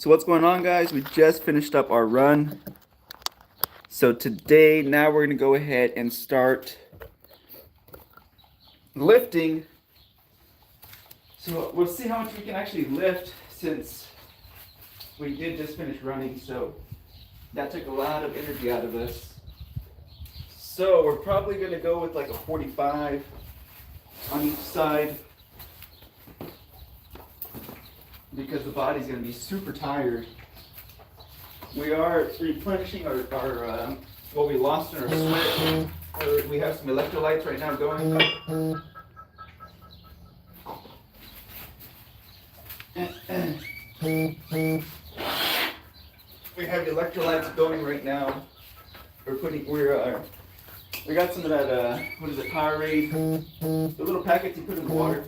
So what's going on, guys? We just finished up our run. So today, now we're gonna go ahead and start lifting. So we'll see how much we can actually lift since we did just finish running. So that took a lot of energy out of us. So we're probably gonna go with like a 45 on each side, because the body's going to be super tired. We are replenishing our what we lost in our sweat. We have some electrolytes right now going. We have electrolytes going right now. We got some of that what is it, Powerade, the little packets you put in the water.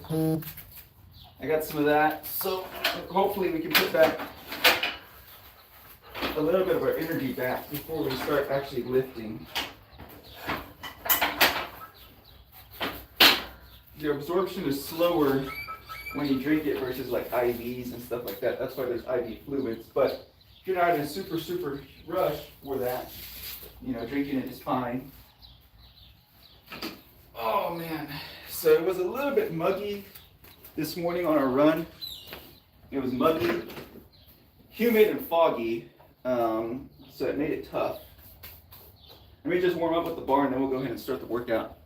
I got some of that, so hopefully we can put back a little bit of our energy back before we start actually lifting. The absorption is slower when you drink it versus like IVs and stuff like that. That's why there's IV fluids. But if you're not in a super rush for that, drinking it is fine. Oh man, so it was a little bit muggy this morning on our run. It was muggy, humid, and foggy, so it made it tough. Let me just warm up with the bar and then we'll go ahead and start the workout.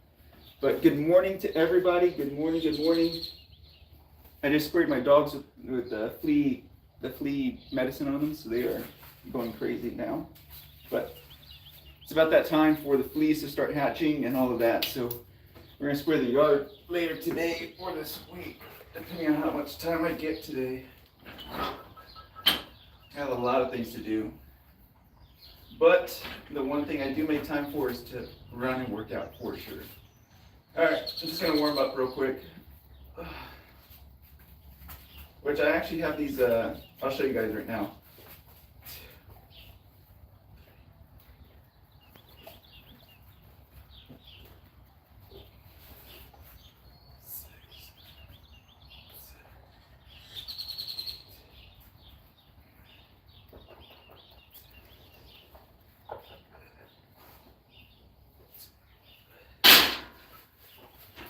But good morning to everybody. Good morning, good morning. I just sprayed my dogs with the flea medicine on them, so they are going crazy now. But it's about that time for the fleas to start hatching and all of that, so we're gonna spray the yard later today or this week, depending on how much time I get today. I have a lot of things to do. But the one thing I do make time for is to run and work out for sure. Alright, I'm just going to warm up real quick. Which I actually have these, I'll show you guys right now.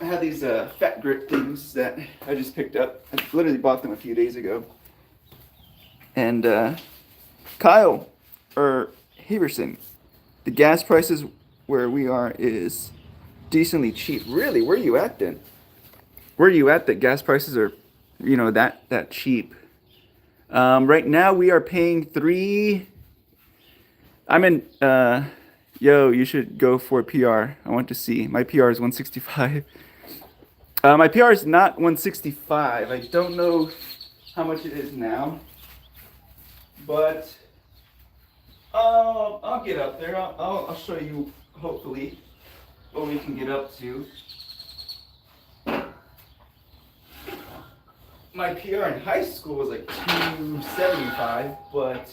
I have these fat grip things that I just picked up. I literally bought them a few days ago. And Kyle, or Haverson, the gas prices where we are is decently cheap. Really, where are you at then? Where are you at that gas prices are, that cheap? Right now we are paying yo, you should go for a PR. I want to see. My PR is 165. My PR is not 165. I don't know how much it is now, but I'll get up there. I'll show you hopefully what we can get up to. My PR in high school was like 275, but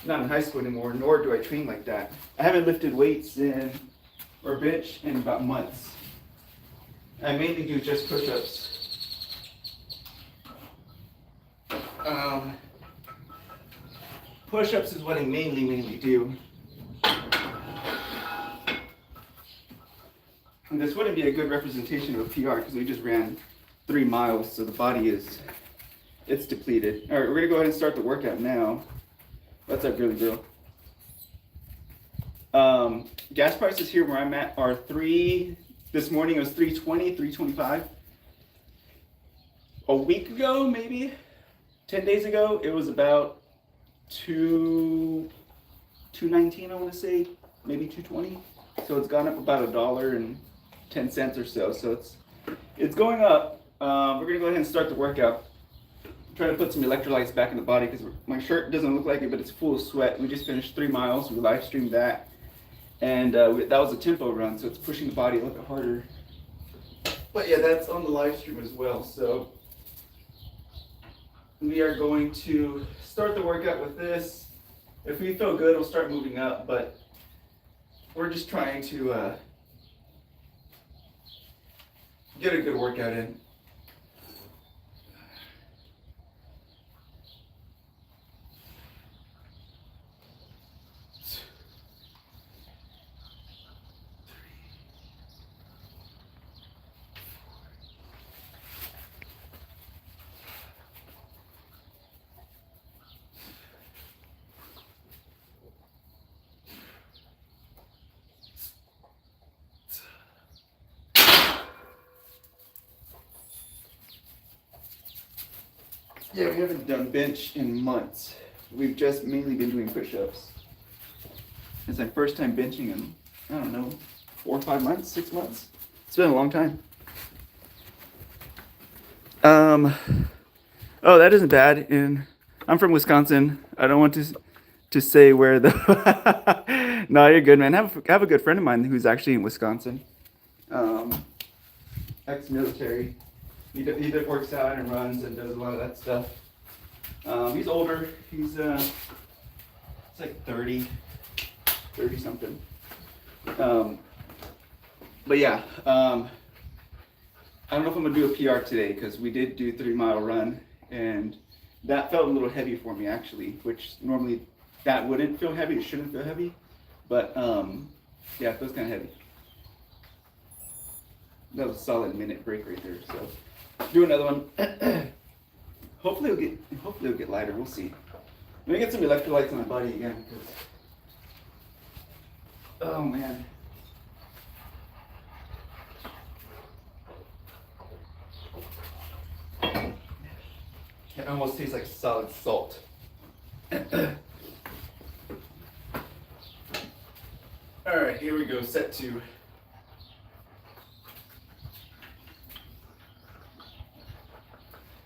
not in high school anymore, nor do I train like that. I haven't lifted weights or bench in about months. I mainly do just push-ups. Push-ups is what I mainly do. And this wouldn't be a good representation of a PR because we just ran 3 miles, so the body it's depleted. All right, we're gonna go ahead and start the workout now. What's up, girly girl? Gas prices here where I'm at are this morning it was 320, 325. A week ago, maybe 10 days ago, it was about 219, I want to say, maybe 220. So it's gone up about $1.10 or so. So it's going up. We're gonna go ahead and start the workout. Try to put some electrolytes back in the body because my shirt doesn't look like it, but it's full of sweat. We just finished 3 miles. We live streamed that, and that was a tempo run, so it's pushing the body a little bit harder. But yeah, that's on the live stream as well. So we are going to start the workout with this. If we feel good, we'll start moving up, but we're just trying to get a good workout in. Yeah, we haven't done bench in months. We've just mainly been doing push-ups. It's my first time benching in, I don't know, 4 or 5 months, 6 months. It's been a long time. Oh, that isn't bad. I'm from Wisconsin. I don't want to say where the. No, you're good, man. Have a good friend of mine who's actually in Wisconsin. Ex-military. He works out and runs and does a lot of that stuff. He's older. He's it's like 30 something. But yeah, I don't know if I'm gonna do a PR today because we did do a 3-mile run and that felt a little heavy for me actually, which normally that wouldn't feel heavy. It shouldn't feel heavy, but yeah, it feels kind of heavy. That was a solid minute break right there. So do another one. Hopefully it'll get lighter. We'll see. Let me get some electrolytes in my body again. Oh man. It almost tastes like solid salt. All right, here we go. Set 2.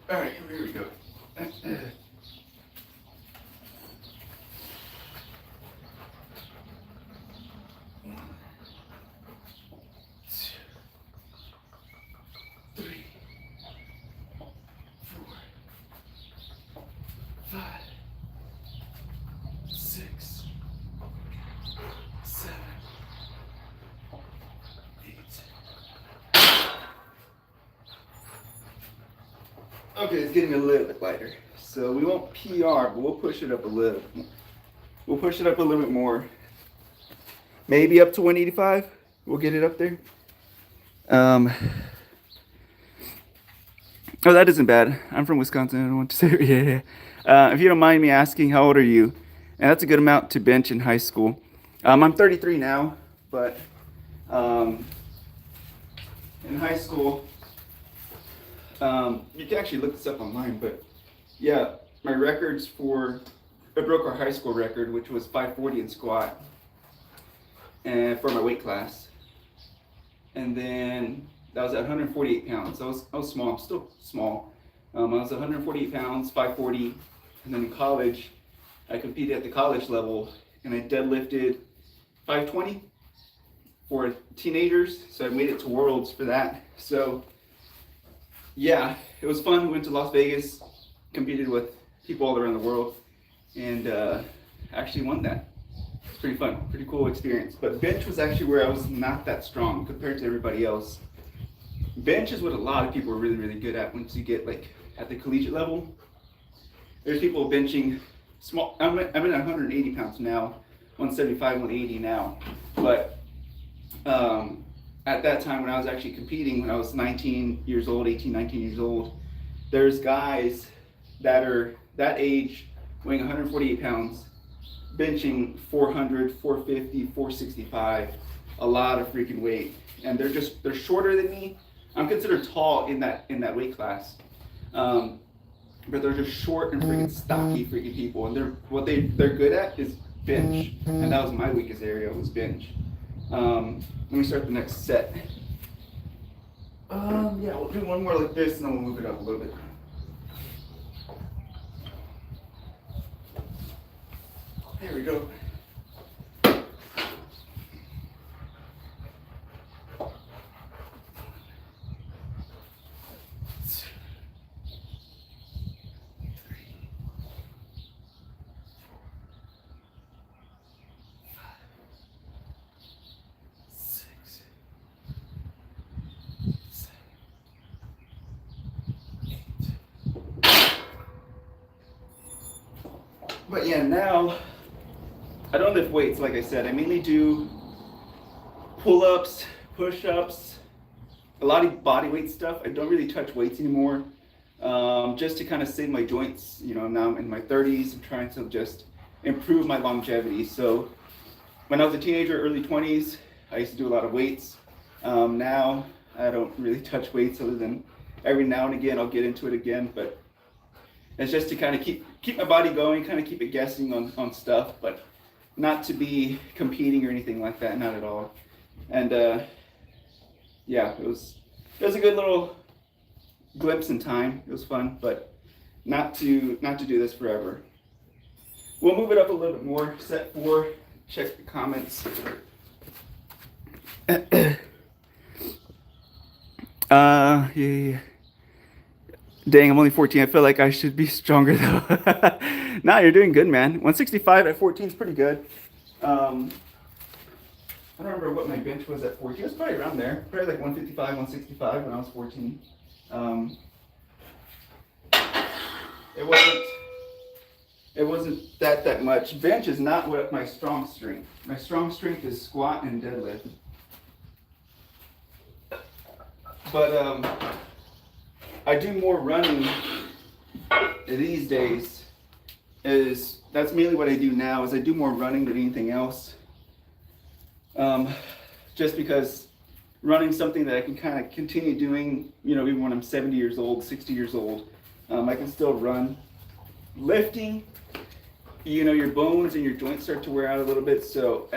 All right, here we go. 5, 6, 7, 8. Okay, it's getting a little bit lighter. So we won't PR, but we'll push it up a little. We'll push it up a little bit more. Maybe up to 185. We'll get it up there. Oh, that isn't bad. I'm from Wisconsin. I don't want to say yeah. If you don't mind me asking, how old are you? And that's a good amount to bench in high school. I'm 33 now, but in high school, you can actually look this up online, but yeah, my records I broke our high school record, which was 540 in squat, and for my weight class. And then that was at 148 pounds. I was small. I'm still small. I was 148 pounds, 540. And then in college, I competed at the college level, and I deadlifted 520 for teenagers. So I made it to Worlds for that. So yeah, it was fun. We went to Las Vegas, competed with people all around the world, and actually won that. It's pretty fun, pretty cool experience. But bench was actually where I was not that strong compared to everybody else. Bench is what a lot of people are really, really good at once you get like at the collegiate level. There's people benching small. I'm at 180 pounds now, 175, 180 now. But at that time when I was actually competing, when I was 19 years old, 18, 19 years old, there's guys that are that age, weighing 148 pounds, benching 400, 450, 465, a lot of freaking weight. And they're shorter than me. I'm considered tall in that weight class. But they're just short and freaking stocky freaking people. And they're good at is bench. And that was my weakest area, was bench. Let me start the next set. Yeah, we'll do one more like this and then we'll move it up a little bit. There we go. But yeah, now I don't lift weights, like I said. I mainly do pull-ups, push-ups, a lot of body weight stuff. I don't really touch weights anymore, just to kind of save my joints. You know, now I'm in my 30s. I'm trying to just improve my longevity. So when I was a teenager, early 20s, I used to do a lot of weights. Now I don't really touch weights other than every now and again I'll get into it again. But It's just to kind of keep my body going, kind of keep it guessing on stuff, but not to be competing or anything like that, not at all. And yeah, it was a good little glimpse in time. It was fun, but not to do this forever. We'll move it up a little bit more. Set 4. Check the comments. Yeah. Dang, I'm only 14. I feel like I should be stronger though. Nah, you're doing good, man. 165 at 14 is pretty good. I don't remember what my bench was at 14. It was probably around there. Probably like 155, 165 when I was 14. It wasn't that much. Bench is not what my strong strength. My strong strength is squat and deadlift. But I do more running these days. That's mainly what I do now. Is I do more running than anything else. Just because running something that I can kind of continue doing, you know, even when I'm 70 years old, 60 years old, I can still run. Lifting, you know, your bones and your joints start to wear out a little bit, so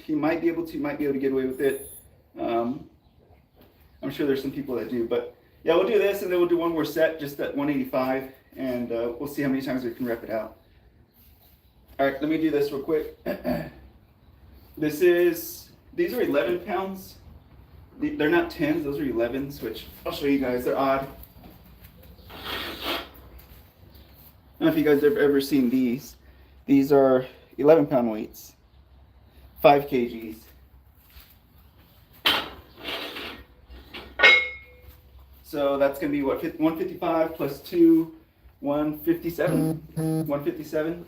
you might be able to get away with it. I'm sure there's some people that do, but yeah, we'll do this and then we'll do one more set, just at 185, and we'll see how many times we can rep it out. All right, let me do this real quick. These are 11 pounds. They're not 10s, those are 11s, which I'll show you guys. They're odd. I don't know if you guys have ever seen these. These are 11-pound weights, 5 kgs. So that's going to be what, 155 plus 2, 157. 157.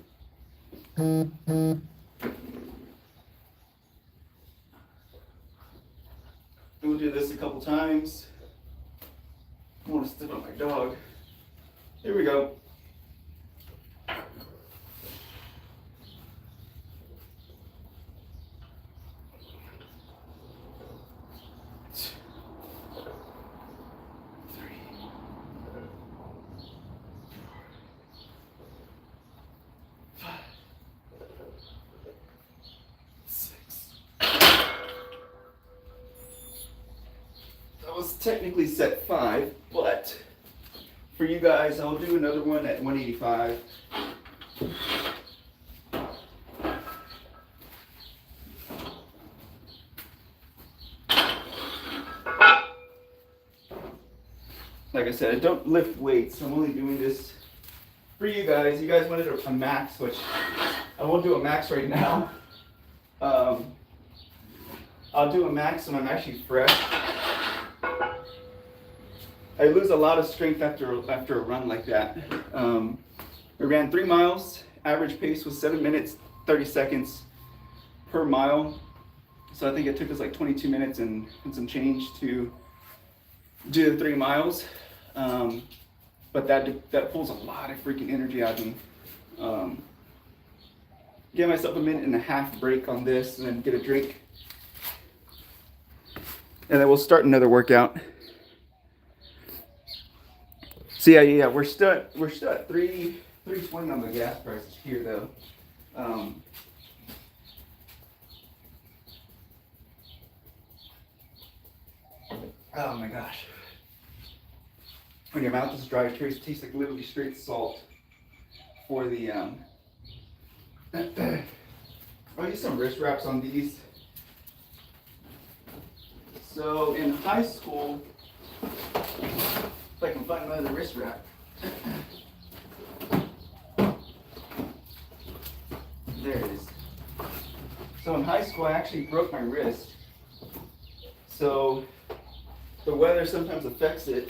We'll do this a couple times. I want to step on my dog. Here we go. Technically set 5, but for you guys, I'll do another one at 185. Like I said, I don't lift weights. I'm only doing this for you guys. You guys wanted a max, which I won't do a max right now. I'll do a max when I'm actually fresh. I lose a lot of strength after a run like that. We ran 3 miles. Average pace was 7 minutes, 30 seconds per mile. So I think it took us like 22 minutes and some change to do the 3 miles. But that pulls a lot of freaking energy out of me. Give myself a 1.5 minute break on this and then get a drink. And then we'll start another workout. So yeah, we're still at 3.20 on the gas prices here though. Oh my gosh. When your mouth is dry, it tastes like literally straight salt. For the I'll use some wrist wraps on these. So in high school, if I can find another wrist wrap. There it is. So in high school, I actually broke my wrist. So the weather sometimes affects it.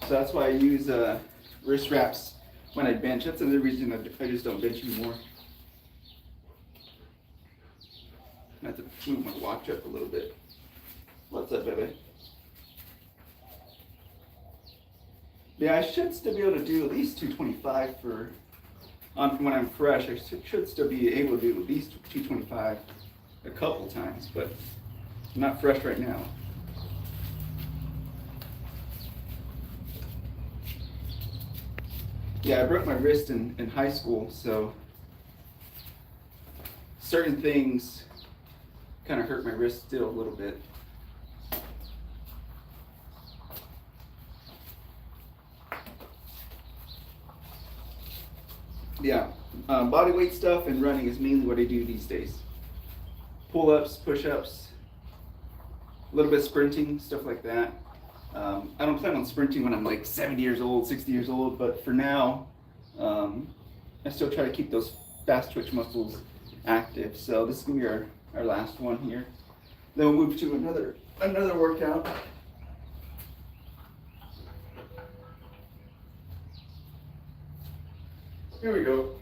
So that's why I use wrist wraps when I bench. That's another reason I just don't bench anymore. I have to move my watch up a little bit. What's up, baby? Yeah, I should still be able to do at least 225 when I'm fresh. I should still be able to do at least 225 a couple times, but I'm not fresh right now. Yeah, I broke my wrist in high school, so certain things kind of hurt my wrist still a little bit. Yeah, body weight stuff and running is mainly what I do these days. Pull-ups, push-ups, a little bit of sprinting, stuff like that. I don't plan on sprinting when I'm like 70 years old, 60 years old, but for now, I still try to keep those fast twitch muscles active. So this is gonna be our last one here. Then we'll move to another workout. Here we go.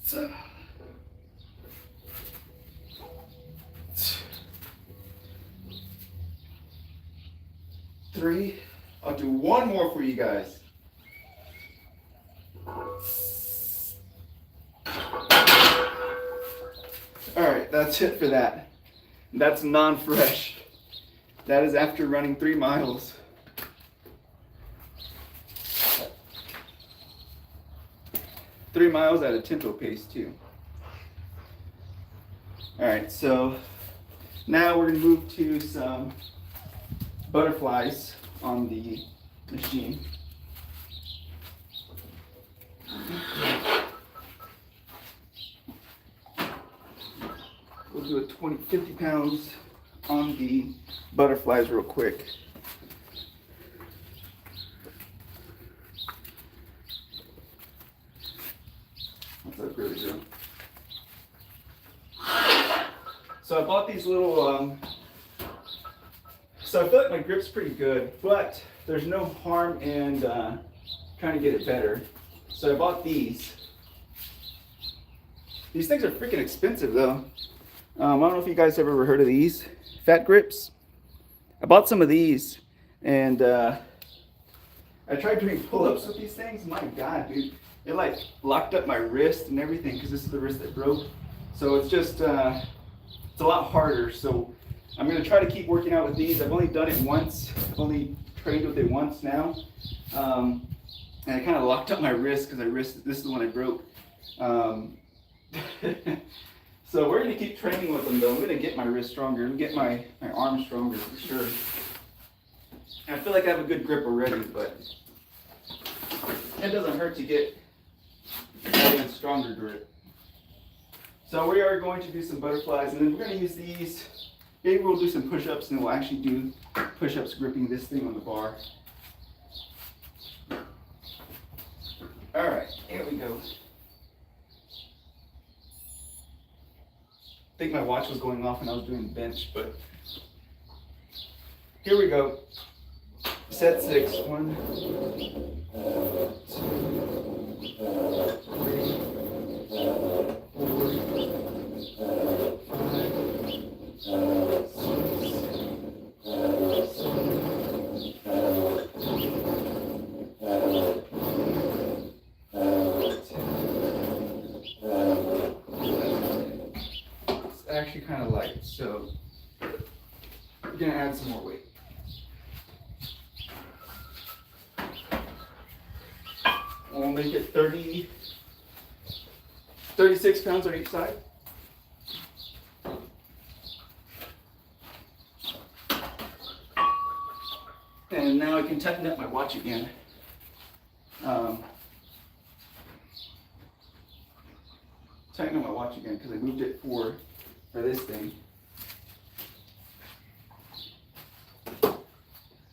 So, 3. I'll do one more for you guys. All right, that's it for that. That's non-fresh. That is after running 3 miles. Three miles at a tempo pace too. All right, so now we're gonna move to some butterflies on the machine. We'll do a 50 pounds on the butterflies real quick. What's up, really good? So I bought these little, so I feel like my grip's pretty good, but there's no harm in trying to get it better. So I bought these. These things are freaking expensive though. I don't know if you guys have ever heard of these fat grips. I bought some of these and I tried doing pull-ups with these things. My God, dude, it like locked up my wrist and everything because this is the wrist that broke. So it's just, it's a lot harder. So I'm gonna try to keep working out with these. I've only done it once. I've only trained with it once now. And I kind of locked up my wrist because this is the one I broke. So we're gonna keep training with them though. I'm gonna get my wrist stronger and get my arm stronger for sure. And I feel like I have a good grip already, but it doesn't hurt to get an even stronger grip. So we are going to do some butterflies and then we're gonna use these. Maybe we'll do some push-ups and we'll actually do push-ups gripping this thing on the bar. All right, here we go. I think my watch was going off when I was doing the bench, but here we go. Set 6. 1, 2, 3, 4, 5, actually kind of light, so we're gonna add some more weight. We'll make it 36 pounds on each side. And now I can tighten up my watch again. Tighten up my watch again because I moved it for this thing.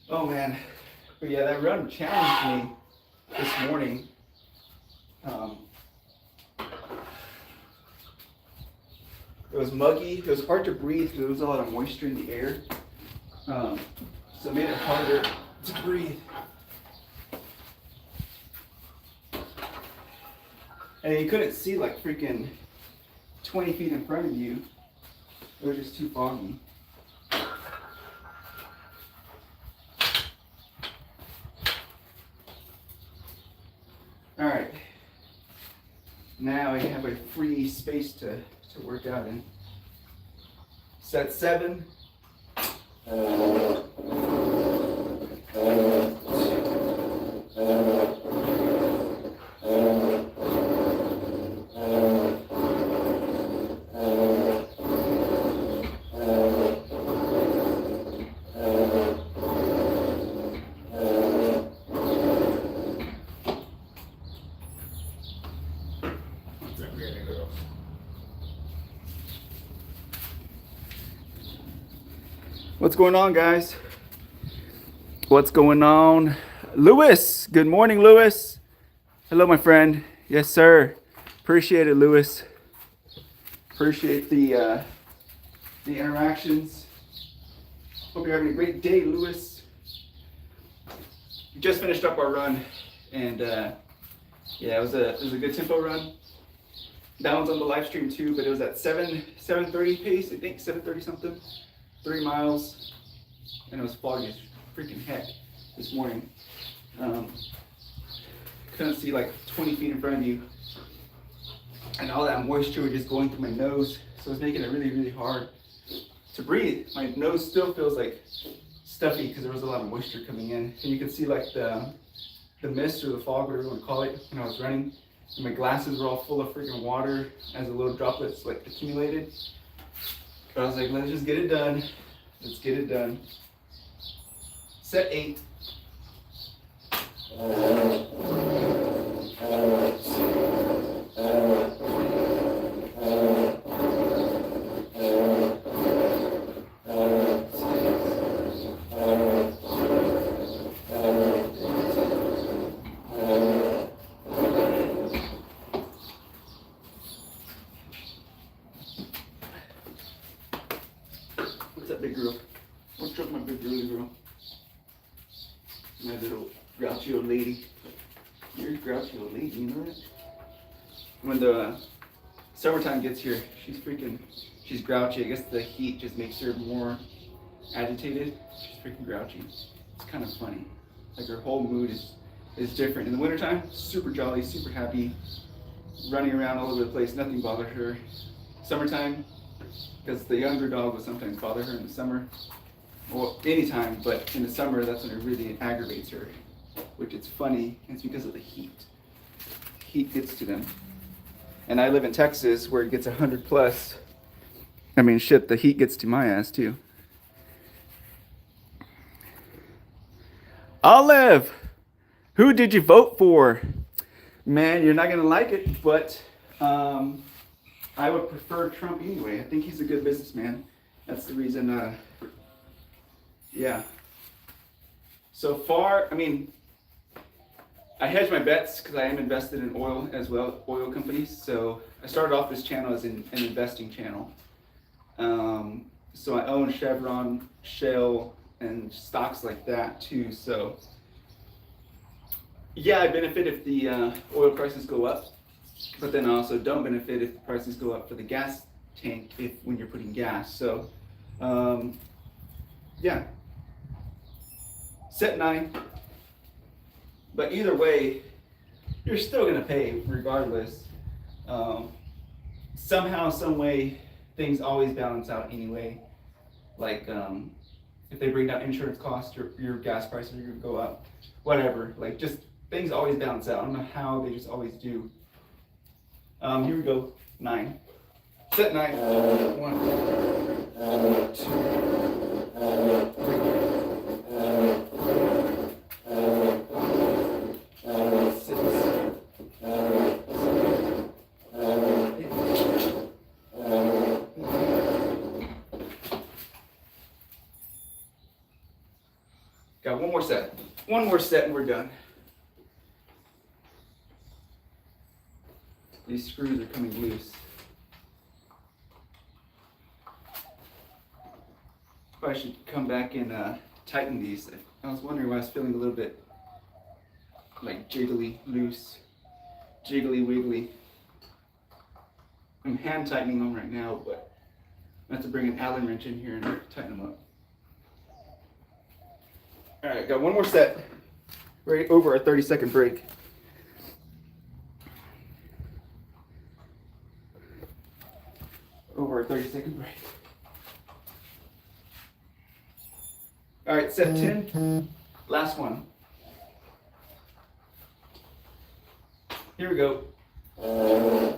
Oh man, but yeah, that run challenged me this morning. It was muggy, it was hard to breathe because there was a lot of moisture in the air. So it made it harder to breathe. And you couldn't see like freaking 20 feet in front of you. It was just too foggy. All right. Now I have a free space to work out in. Set 7. What's going on, guys? What's going on? Lewis, good morning, Lewis. Hello, my friend. Yes, sir. Appreciate it, Lewis. Appreciate the interactions. Hope you're having a great day, Lewis. We just finished up our run, and yeah, it was a good tempo run. That one's on the live stream too, but it was at 7:30 pace, I think 7:30 something. 3 miles, and it was foggy as freaking heck this morning. Couldn't see like 20 feet in front of you, and all that moisture was just going through my nose, so it was making it really, really hard to breathe. My nose still feels like stuffy because there was a lot of moisture coming in, and you can see like the mist or the fog, whatever you want to call it, when I was running. And my glasses were all full of freaking water as the little droplets like accumulated. But I was like, let's just get it done. Let's get it done. Set 8. What's up, big girl? What's up, my big girly girl? My little grouchy old lady. You're a grouchy old lady, you know that? When the summertime gets here, she's grouchy. I guess the heat just makes her more agitated. She's freaking grouchy. It's kind of funny. Like her whole mood is different. In the wintertime, super jolly, super happy, running around all over the place, nothing bothers her. Summertime, because the younger dog will sometimes bother her in the summer. Well, anytime, but in the summer, that's when it really aggravates her, which is funny. It's because of the heat. Heat gets to them. And I live in Texas where it gets 100 plus. I mean, shit, the heat gets to my ass too. Olive, who did you vote for? Man, you're not gonna like it, but I would prefer Trump anyway. I think he's a good businessman. That's the reason, yeah. So far, I mean, I hedge my bets because I am invested in oil as well, oil companies. So I started off this channel as an investing channel. So I own Chevron, Shell, and stocks like that too. So yeah, I benefit if the oil prices go up. But then I also don't benefit if the prices go up for the gas tank when you're putting gas. So, yeah. Set 9. But either way, you're still gonna pay regardless. Somehow, some way, things always balance out anyway. Like if they bring down insurance costs, your gas prices are gonna go up. Whatever. Like just things always balance out. I don't know how, they just always do. Here we go. 9. Set 9. 1, 2, 6, 8. Got one more set. One more set and we're done. These screws are coming loose. Probably should come back and tighten these. I was wondering why I was feeling a little bit like jiggly, loose, jiggly wiggly. I'm hand tightening them right now, but I have to bring an Allen wrench in here and tighten them up. All right, got one more set. Right over our 30-second break. over a 30-second break. All right, set 10, last one. Here we go. 2,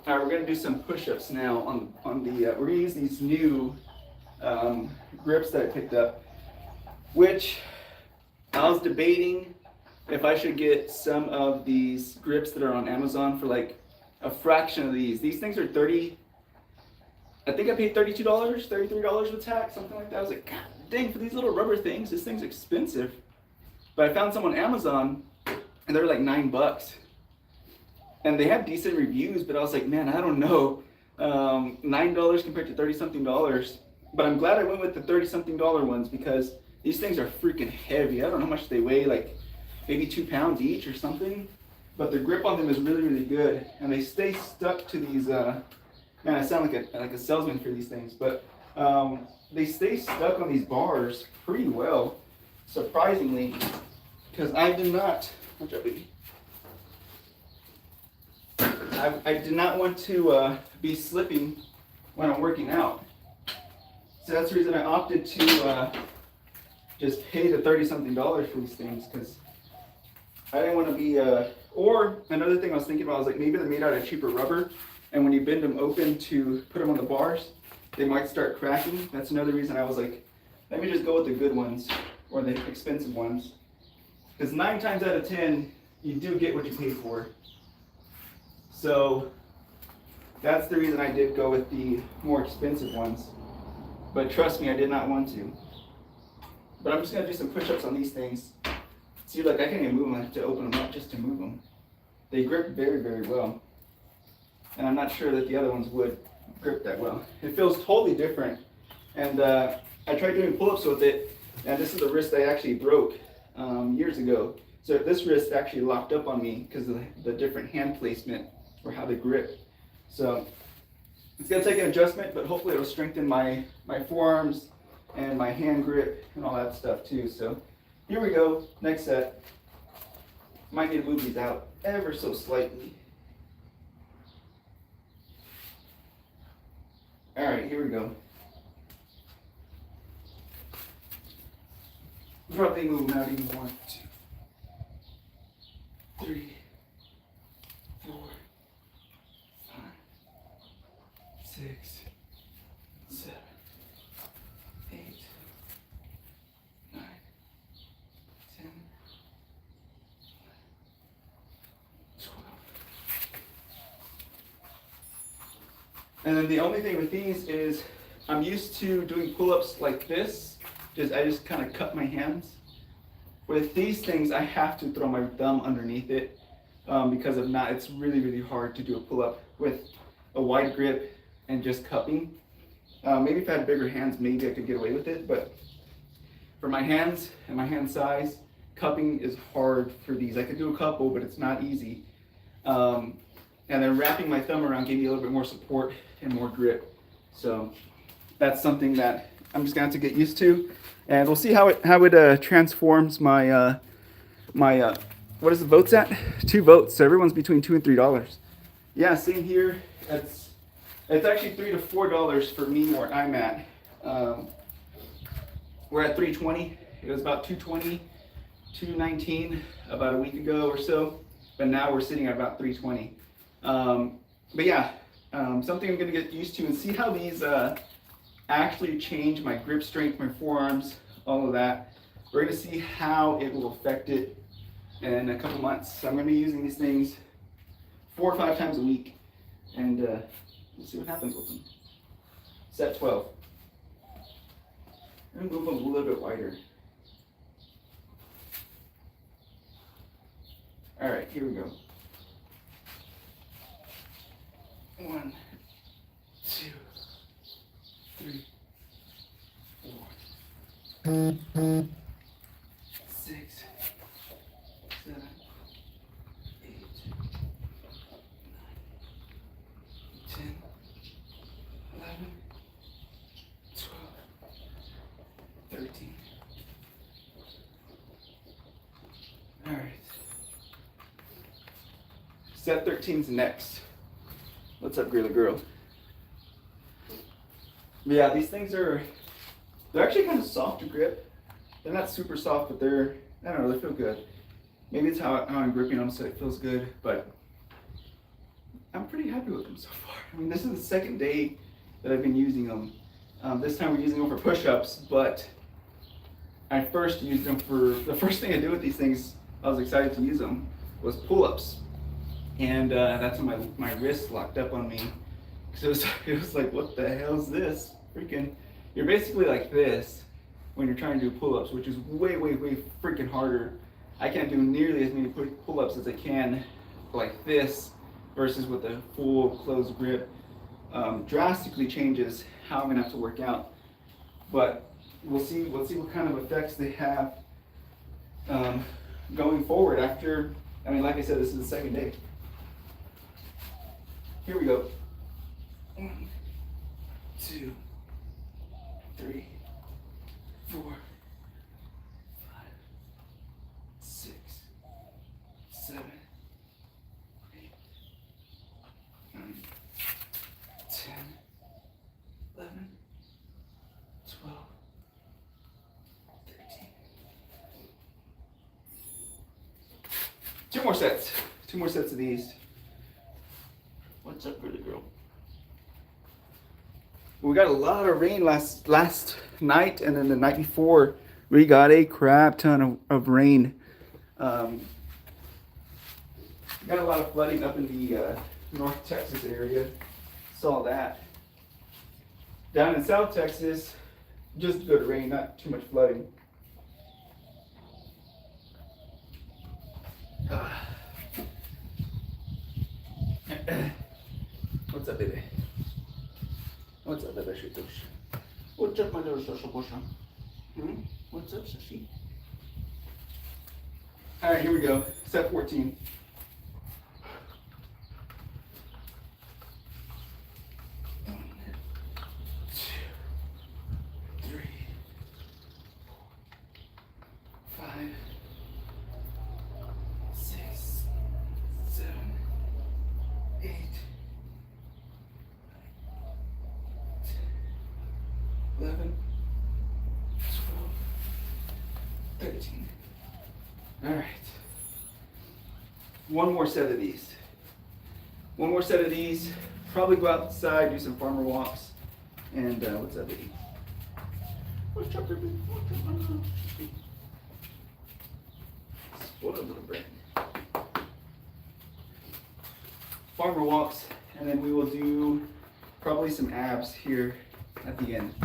All right, we're gonna do some push-ups now on the. We're gonna use these new grips that I picked up, which I was debating if I should get some of these grips that are on Amazon for like a fraction of these. These things are 30. I think I paid $32, $33 with tax, something like that. I was like, God dang, for these little rubber things, this thing's expensive. But I found some on Amazon, and they were like $9. And they have decent reviews, but I was like, man, I don't know. $9 compared to 30-something dollars. But I'm glad I went with the 30-something dollar ones because these things are freaking heavy. I don't know how much they weigh, like maybe 2 pounds each or something. But the grip on them is really, really good. And they stay stuck to these, man, I sound like a salesman for these things, but they stay stuck on these bars pretty well, surprisingly, because I did not, watch out, baby. I did not want to be slipping when I'm working out. So that's the reason I opted to just pay the 30-something dollars for these things, because I didn't want to be, or another thing I was thinking about was like maybe they're made out of cheaper rubber, and when you bend them open to put them on the bars, they might start cracking. That's another reason I was like, let me just go with the good ones, or the expensive ones. Because 9 times out of 10, you do get what you pay for. So that's the reason I did go with the more expensive ones. But trust me, I did not want to. But I'm just gonna do some push-ups on these things. See, like I can't even move them, I have to open them up just to move them. They grip very, very well. And I'm not sure that the other ones would grip that well. It feels totally different. And I tried doing pull-ups with it, and this is the wrist I actually broke years ago. So this wrist actually locked up on me because of the different hand placement or how they grip. So it's gonna take an adjustment, but hopefully it'll strengthen my forearms and my hand grip and all that stuff too. So here we go, next set. Might need to move these out ever so slightly. All right, here we go. Probably move them out even more. 2, 3, 4, 5, 6, 7, 8, 9, 10, 12. And then the only thing with these is I'm used to doing pull-ups like this. I just kind of cut my hands. With these things, I have to throw my thumb underneath it because if not, it's really, really hard to do a pull-up with a wide grip and just cupping. Maybe if I had bigger hands, maybe I could get away with it, but for my hands and my hand size, cupping is hard for these. I could do a couple, but it's not easy. And then wrapping my thumb around gave me a little bit more support and more grip. So that's something that I'm just gonna have to get used to, and we'll see how it transforms my what is the votes at? 2 votes. So everyone's between $2 and $3. Yeah, same here. It's actually $3 to $4 for me where I'm at. We're at $3.20. It was about $2.20, $2.19 about a week ago or so, but now we're sitting at about $3.20. But yeah, something I'm gonna get used to and see how these actually change my grip strength, my forearms, all of that. We're gonna see how it will affect it in a couple months. So I'm gonna be using these things 4 or 5 times a week, and we'll see what happens with them. Set 12. I'm gonna move them a little bit wider. All right, here we go. 1, 2, 3, 4, 6, 7, Set 13's next. What's up, girly girl? Yeah, these things they're actually kind of soft to grip. They're not super soft, but I don't know, they feel good. Maybe it's how I'm gripping them, so it feels good, but I'm pretty happy with them so far. I mean, this is the second day that I've been using them. This time we're using them for push-ups, but I first used them the first thing I did with these things, I was excited to use them, was pull-ups. And that's when my wrist locked up on me. Because it was like, what the hell is this? Freaking, you're basically like this when you're trying to do pull-ups, which is way, way, way freaking harder. I can't do nearly as many pull-ups as I can like this versus with a full closed grip. Drastically changes how I'm gonna have to work out. But we'll see what kind of effects they have going forward after, I mean, like I said, this is the second day. Here we go. 1, 2, 3, 4, 5, 6, 7, 8, 9, 10, 11, 12, 13. 2 more sets. 2 more sets of these. What's up, pretty girl? We got a lot of rain last night, and then the night before we got a crap ton of rain. Got a lot of flooding up in the North Texas area. Saw that. Down in South Texas, just good rain, not too much flooding. What's up, baby? What's up, baby? What's up, my little social portion? What's up, Sashi? All right, here we go. Set 14. All right. One more set of these. One more set of these. Probably go outside, do some farmer walks. And what's up, baby? What's up, baby? Spoiled little brain. Farmer walks, and then we will do probably some abs here at the end.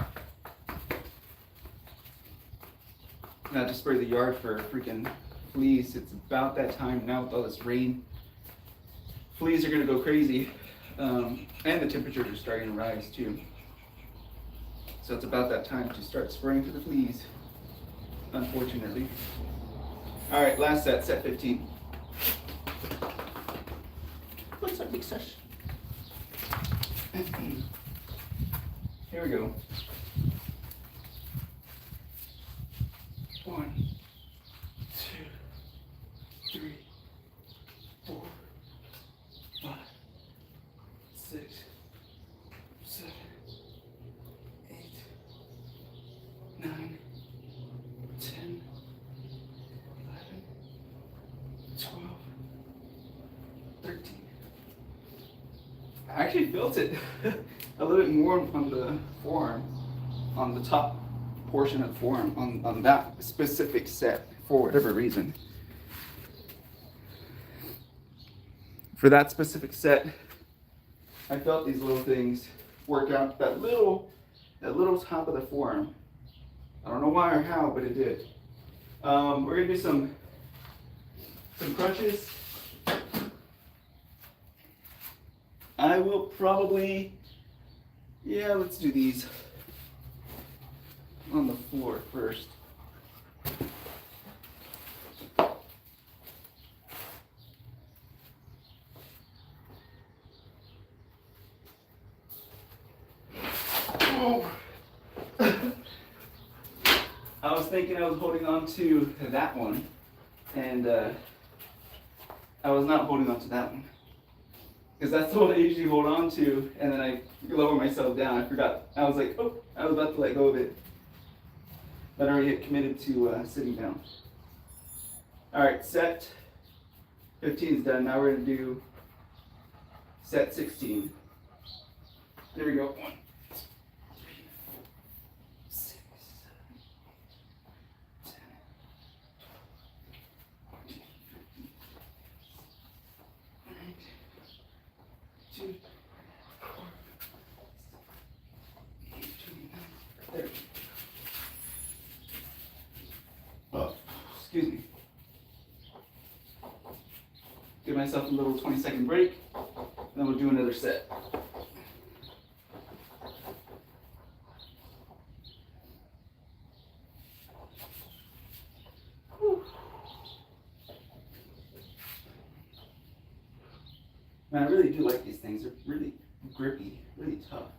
Not to spray the yard for freaking fleas. It's about that time now with all this rain. Fleas are gonna go crazy, and the temperatures are starting to rise too. So it's about that time to start spraying for the fleas, unfortunately. All right, last set, set 15. What's up, big sesh? Here we go. 1, 2, 3, 4, 5, 6, 7, 8, 9, 10, 11, 12, 13. I actually felt it a little bit more on the forearm, on the top portion of the forearm, on that specific set, for whatever reason. For that specific set, I felt these little things work out that little top of the forearm. I don't know why or how, but it did. We're gonna do some crunches. I will probably, yeah, let's do these on the floor first. Oh. I was thinking I was holding on to that one, and I was not holding on to that one. because that's the one I usually hold on to, and then I lower myself down. I forgot. I was like, oh, I was about to let go of it. But I already had committed to sitting down. All right, set 15 is done. Now we're going to do set 16. There we go. 1, 2, 3, 4, 6, 7, 10, 12, 13, 14, 15, 16, 17, 18, 19, 20, 30. Oh, excuse me. Give myself a little 20-second break, then we'll do another set. Whew. Man, I really do like these things. They're really grippy, really tough.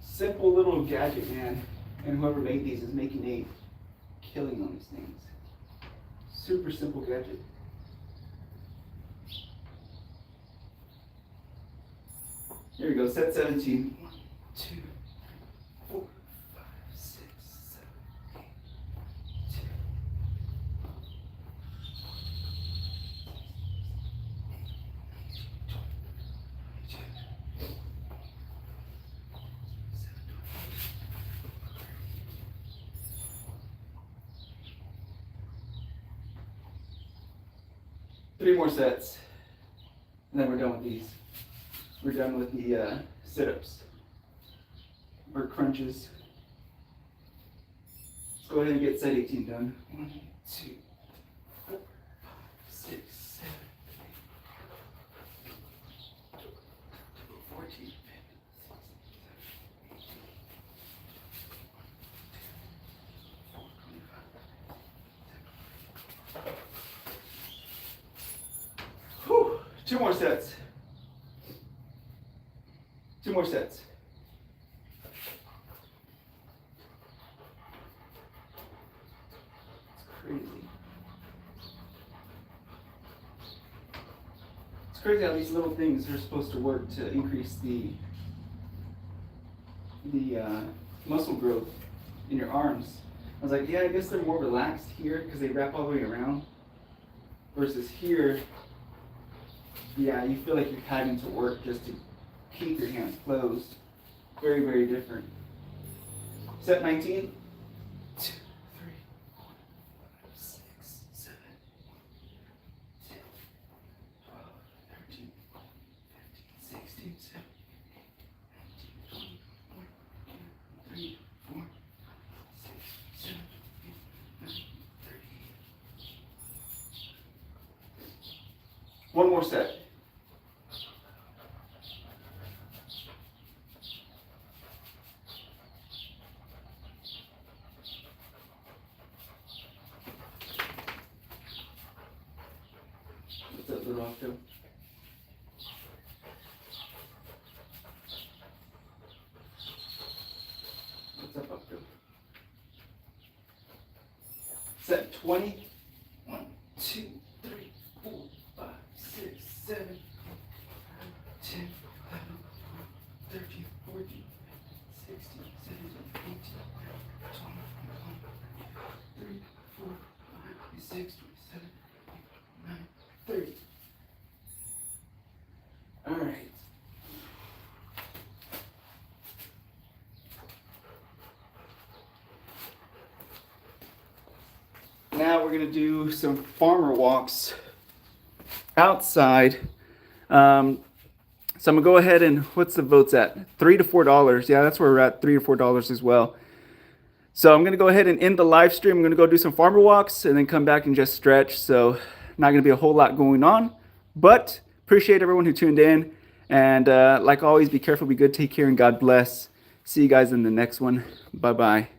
Simple little gadget, man, and whoever made these is making a killing on these things. Super simple gadget. Here we go, set 17. 1, 2, 4, 5, 6, 7, 8, 2. 3 more sets, and then we're done with these. We're done with the sit-ups or crunches. Let's go ahead and get set 18 done. 1, 2, 4, 5, 6, 7, 8, 14, 15, 2 more sets. 2 more sets. It's crazy. It's crazy how these little things are supposed to work to increase the muscle growth in your arms. I was like, yeah, I guess they're more relaxed here because they wrap all the way around. Versus here, yeah, you feel like you're having to work just to keep your hands closed. Very, very different. Set 19. 2, 3, 4, 5, 6, 7, 10, 12, 13, 15, 16, 17, 18, 20, 21, 2, 3, 4, 6, 7, 8, 9, 30. One more set. What's up, little Octo? What's up, Octo? Set 20. 1, 2, 3, 4, 5, 6, 7, 8, 10, 11, 12, 13, 14, 16, 17, 18, 20, 21, 3, 4, 5, 26, 27, 29, 30. All right. Now we're going to do some farmer walks outside. So I'm gonna go ahead and, what's the votes at? $3 to $4. Yeah, that's where we're at, $3 to $4 as well. So I'm gonna go ahead and end the live stream. I'm gonna go do some farmer walks and then come back and just stretch. So not gonna be a whole lot going on, but appreciate everyone who tuned in. And like always, be careful, be good, take care, and God bless. See you guys in the next one. Bye-bye.